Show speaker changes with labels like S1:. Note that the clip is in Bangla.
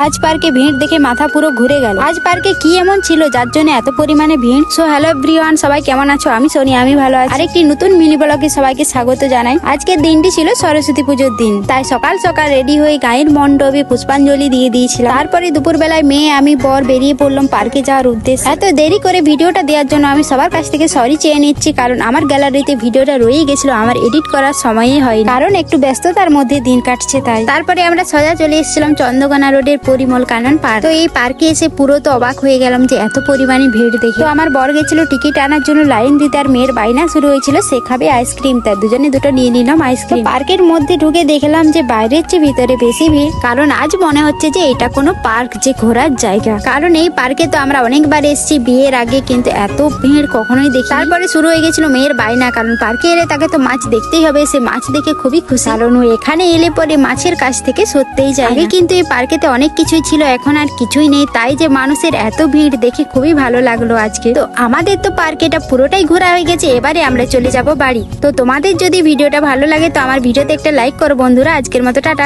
S1: আজ পার্কে ভিড় দেখে মাথা পুরো ঘুরে গেল। আজ পার্কে কি এমন ছিল যার জন্য এত পরিমাণে ভিড়? সো হ্যালো এভরিওয়ান, সবাই কেমন আছো? আমি সোনিয়া, আমি ভালো আছি। আরেকটি নতুন মিনি ব্লগে সবাইকে স্বাগত জানাই। আজকের দিনটি ছিল সরস্বতী পুজোর দিন, তাই সকাল সকাল রেডি হয়ে গায়ের মণ্ডপে পুষ্পাঞ্জলি দিয়ে দিয়েছিলাম। তারপরে দুপুর বেলায় মেয়ে আমি বর বেরিয়ে পড়লাম পার্কে যাওয়ার উদ্দেশ্যে। এত দেরি করে ভিডিওটা দেওয়ার জন্য আমি সবার কাছ থেকে সরি চেয়ে নিচ্ছি, কারণ আমার গ্যালারিতে ভিডিওটা রয়েই গেছিল, আমার এডিট করার সময়ই হয়নি, কারণ একটু ব্যস্ততার মধ্যে দিন কাটছে তাই। তারপরে আমরা সোজা চলে এসেছিলাম চন্দ্রকোনা রোডের পরিমল কানন পার্ক। তো এই পার্কে এসে পুরো তো অবাক হয়ে গেলাম যে এত পরিমাণে ভিড় দেখে। তো আমার বর গেছিল টিকিট আনার জন্য লাইন দিতে, আর মেয়ের বাইনা শুরু হয়েছিল সে খাবে আইসক্রিম, তাই দুজনে দুটো নিয়ে নিলাম আইসক্রিম। পার্কের মধ্যে ঢুকে দেখলাম যে বাইরের চেয়ে ভিতরে বেশি ভিড়, কারণ আজ মনে হচ্ছে যে এটা কোনো পার্ক যে ঘোরার জায়গা, কারণ এই পার্কে তো আমরা অনেকবার এসেছি বিয়ের আগে, কিন্তু এত ভিড় কখনোই দেখি। তারপরে শুরু হয়ে গেছিল মেয়ের বাইনা, কারণ পার্কে এলে তাকে তো মাছ দেখতেই হবে। সে মাছ দেখে খুবই খুশি, কারণ ও এখানে এলে পরে মাছের কাছ থেকে সরতেই যায়। আগে কিন্তু এই পার্কেতে অনেক কিছুই ছিল, এখন আর কিছুই নেই, তাই যে মানুষের এত ভিড় দেখে খুবই ভালো লাগলো আজকে। তো আমাদের তো পার্কেটা পুরোটাই ঘোরা হয়ে গেছে, এবারে আমরা চলে যাব বাড়ি। তো তোমাদের যদি ভিডিওটা ভালো লাগে তো আমার ভিডিওতে একটা লাইক করো বন্ধুরা। আজকের মতো টাটা।